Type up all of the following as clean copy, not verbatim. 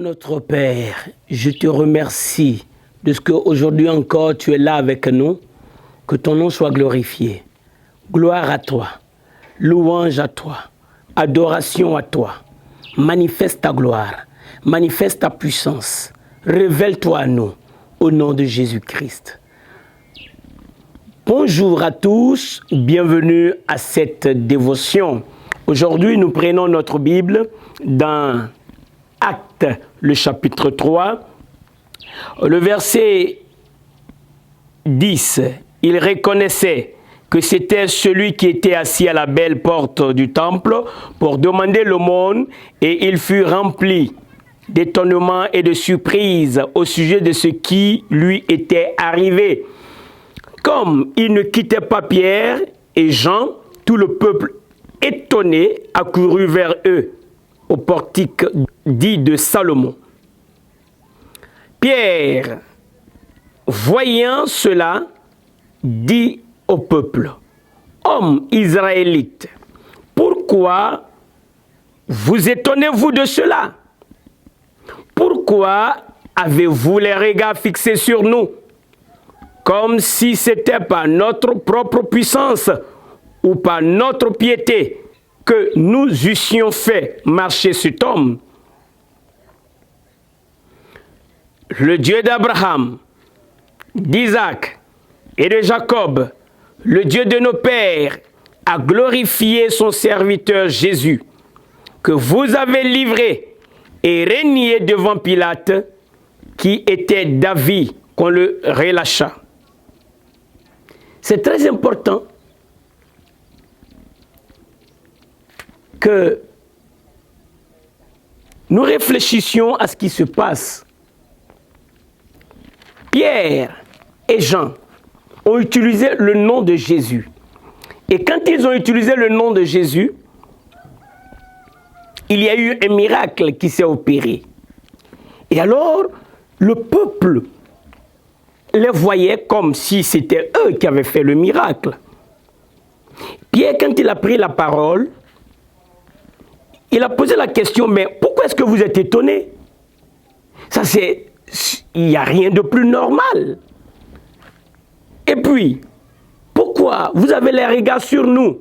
Notre Père, je te remercie de ce qu'aujourd'hui encore tu es là avec nous, que ton nom soit glorifié. Gloire à toi, louange à toi, adoration à toi. Manifeste ta gloire, manifeste ta puissance. Révèle-toi à nous, au nom de Jésus-Christ. Bonjour à tous, bienvenue à cette dévotion. Aujourd'hui, nous prenons notre Bible dans Actes, le chapitre 3, le verset 10. Il reconnaissait que c'était celui qui était assis à la belle porte du temple pour demander l'aumône, et il fut rempli d'étonnement et de surprise au sujet de ce qui lui était arrivé. Comme il ne quittait pas Pierre et Jean, tout le peuple étonné accourut vers eux au portique dit de Salomon. Pierre, voyant cela, dit au peuple: Hommes israélites, pourquoi vous étonnez-vous de cela? Pourquoi avez-vous les regards fixés sur nous, comme si c'était par notre propre puissance ou par notre piété que nous eussions fait marcher cet homme? Le Dieu d'Abraham, d'Isaac et de Jacob, le Dieu de nos pères, a glorifié son serviteur Jésus, que vous avez livré et régné devant Pilate, qui était d'avis qu'on le relâcha. C'est très important que nous réfléchissions à ce qui se passe. Pierre et Jean ont utilisé le nom de Jésus. Et quand ils ont utilisé le nom de Jésus, il y a eu un miracle qui s'est opéré. Et alors, le peuple les voyait comme si c'était eux qui avaient fait le miracle. Pierre, quand il a pris la parole, il a posé la question: mais pourquoi est-ce que vous êtes étonnés? Il n'y a rien de plus normal. Et puis, pourquoi vous avez les regards sur nous,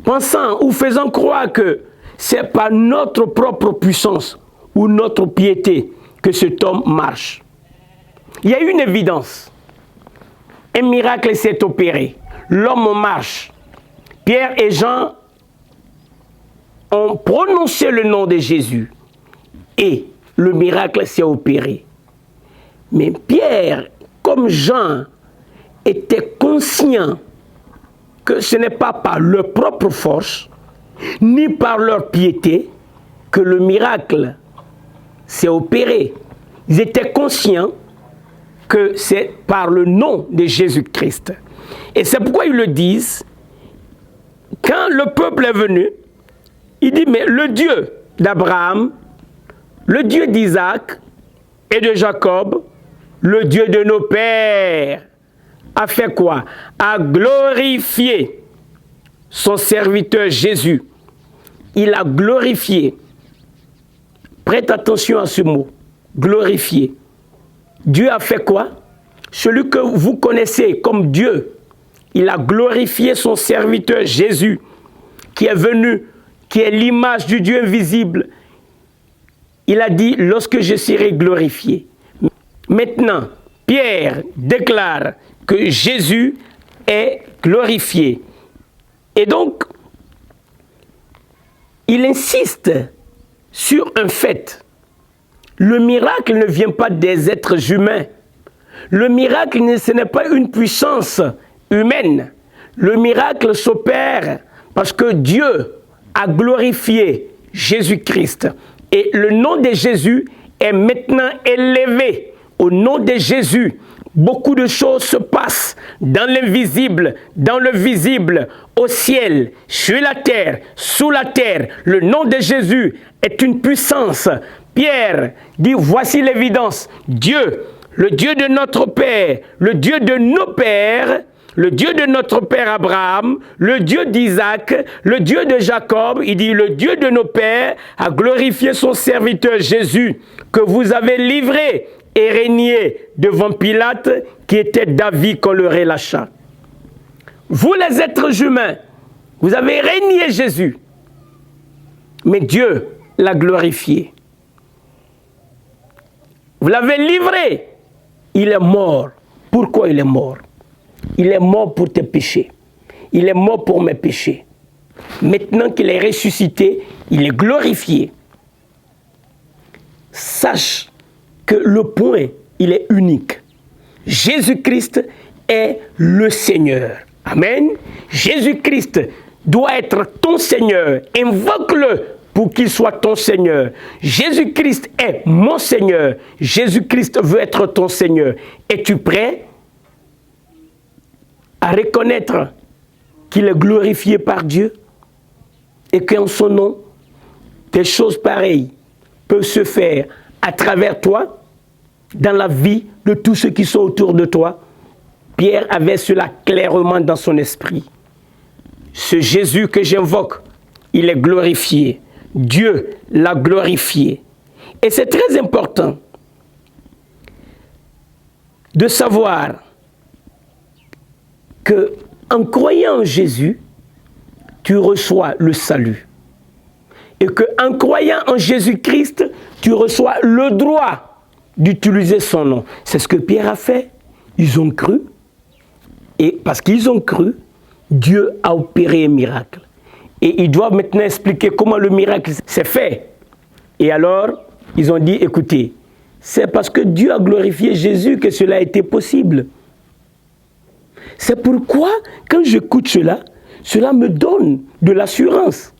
pensant ou faisant croire que c'est par notre propre puissance ou notre piété que cet homme marche? Il y a une évidence. Un miracle s'est opéré. L'homme marche. Pierre et Jean ont prononcé le nom de Jésus et le miracle s'est opéré. Mais Pierre, comme Jean, était conscient que ce n'est pas par leur propre force, ni par leur piété, que le miracle s'est opéré. Ils étaient conscients que c'est par le nom de Jésus-Christ. Et c'est pourquoi ils le disent. Quand le peuple est venu, il dit: mais le Dieu d'Abraham, le Dieu d'Isaac et de Jacob, le Dieu de nos pères, a fait quoi? A glorifié son serviteur Jésus. Il a glorifié. Prête attention à ce mot, glorifié. Dieu a fait quoi? Celui que vous connaissez comme Dieu, il a glorifié son serviteur Jésus, qui est venu, qui est l'image du Dieu invisible. Il a dit: lorsque je serai glorifié. Maintenant, Pierre déclare que Jésus est glorifié. Et donc, il insiste sur un fait. Le miracle ne vient pas des êtres humains. Le miracle, ce n'est pas une puissance humaine. Le miracle s'opère parce que Dieu a glorifié Jésus-Christ. Et le nom de Jésus est maintenant élevé. Au nom de Jésus, beaucoup de choses se passent dans l'invisible, dans le visible, au ciel, sur la terre, sous la terre. Le nom de Jésus est une puissance. Pierre dit: voici l'évidence. Dieu, le Dieu de notre Père, le Dieu de nos pères, le Dieu de notre père Abraham, le Dieu d'Isaac, le Dieu de Jacob, il dit le Dieu de nos pères a glorifié son serviteur Jésus que vous avez livré et régné devant Pilate qui était d'avis qu'on le relâcha. Vous les êtres humains, vous avez régné Jésus, mais Dieu l'a glorifié. Vous l'avez livré, il est mort. Pourquoi il est mort? Il est mort pour tes péchés. Il est mort pour mes péchés. Maintenant qu'il est ressuscité, il est glorifié. Sache que le point, il est unique. Jésus-Christ est le Seigneur. Amen. Jésus-Christ doit être ton Seigneur. Invoque-le pour qu'il soit ton Seigneur. Jésus-Christ est mon Seigneur. Jésus-Christ veut être ton Seigneur. Es-tu prêt à reconnaître qu'il est glorifié par Dieu et qu'en son nom, des choses pareilles peuvent se faire à travers toi, dans la vie de tous ceux qui sont autour de toi? Pierre avait cela clairement dans son esprit. Ce Jésus que j'invoque, il est glorifié. Dieu l'a glorifié. Et c'est très important de savoir que en croyant en Jésus, tu reçois le salut. Et qu'en croyant en Jésus-Christ, tu reçois le droit d'utiliser son nom. C'est ce que Pierre a fait. Ils ont cru. Et parce qu'ils ont cru, Dieu a opéré un miracle. Et ils doivent maintenant expliquer comment le miracle s'est fait. Et alors, ils ont dit, écoutez, c'est parce que Dieu a glorifié Jésus que cela a été possible. C'est pourquoi, quand j'écoute cela, cela me donne de l'assurance.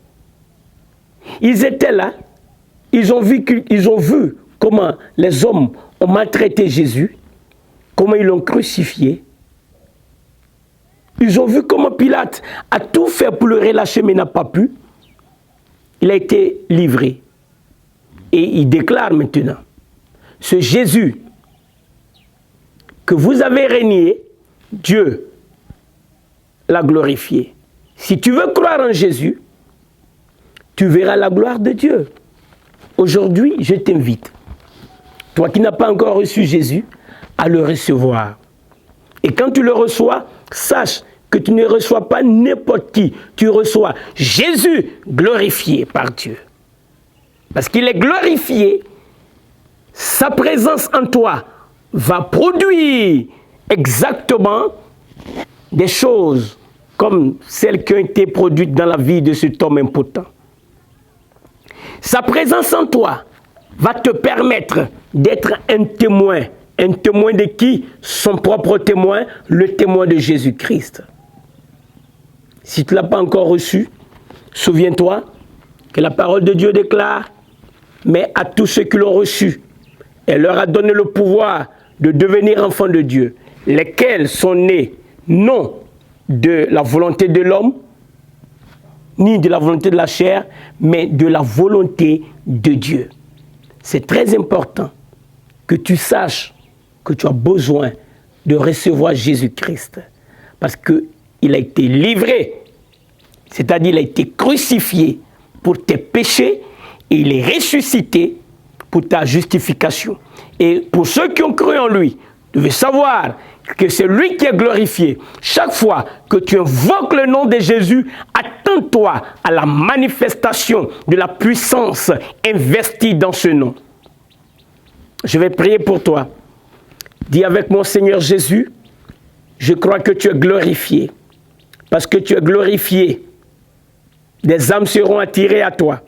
Ils étaient là, ils ont vu comment les hommes ont maltraité Jésus, comment ils l'ont crucifié. Ils ont vu comment Pilate a tout fait pour le relâcher, mais n'a pas pu. Il a été livré. Et il déclare maintenant, ce Jésus que vous avez régné, Dieu l'a glorifié. Si tu veux croire en Jésus, tu verras la gloire de Dieu. Aujourd'hui, je t'invite, toi qui n'as pas encore reçu Jésus, à le recevoir. Et quand tu le reçois, sache que tu ne reçois pas n'importe qui. Tu reçois Jésus glorifié par Dieu. Parce qu'il est glorifié, sa présence en toi va produire exactement des choses comme celles qui ont été produites dans la vie de cet homme impotent. Sa présence en toi va te permettre d'être un témoin. Un témoin de qui? Son propre témoin, le témoin de Jésus-Christ. Si tu ne l'as pas encore reçu, souviens-toi que la parole de Dieu déclare, mais à tous ceux qui l'ont reçu, elle leur a donné le pouvoir de devenir enfants de Dieu, lesquels sont nés non de la volonté de l'homme, ni de la volonté de la chair, mais de la volonté de Dieu. C'est très important que tu saches que tu as besoin de recevoir Jésus-Christ. Parce qu'il a été livré, c'est-à-dire il a été crucifié pour tes péchés et il est ressuscité pour ta justification. Et pour ceux qui ont cru en lui, tu devez savoir que c'est lui qui est glorifié. Chaque fois que tu invoques le nom de Jésus, attends-toi à la manifestation de la puissance investie dans ce nom. Je vais prier pour toi. Dis avec mon Seigneur Jésus, je crois que tu es glorifié. Parce que tu es glorifié, des âmes seront attirées à toi.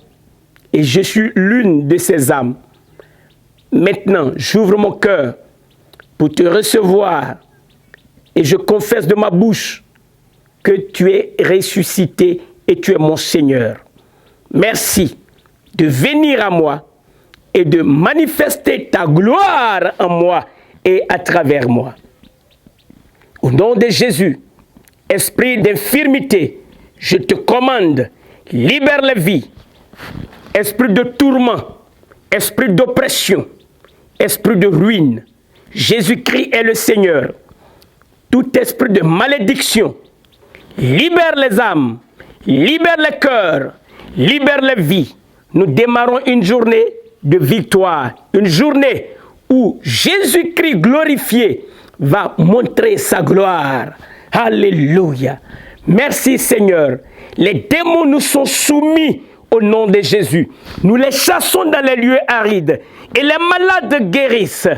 Et je suis l'une de ces âmes. Maintenant, j'ouvre mon cœur pour te recevoir. Et je confesse de ma bouche que tu es ressuscité et tu es mon Seigneur. Merci de venir à moi et de manifester ta gloire en moi et à travers moi. Au nom de Jésus, esprit d'infirmité, je te commande, libère les vies. Esprit de tourment, esprit d'oppression, esprit de ruine. Jésus-Christ est le Seigneur. tout esprit de malédiction. Libère les âmes, libère les cœurs, libère les vies. Nous démarrons une journée de victoire, une journée où Jésus-Christ glorifié va montrer sa gloire. Alléluia. Merci Seigneur. Les démons nous sont soumis au nom de Jésus. Nous les chassons dans les lieux arides et les malades guérissent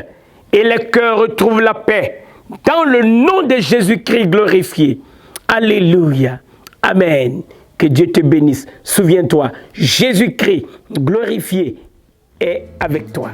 et les cœurs retrouvent la paix dans le nom de Jésus-Christ glorifié. Alléluia. Amen. Que Dieu te bénisse. Souviens-toi, Jésus-Christ glorifié est avec toi.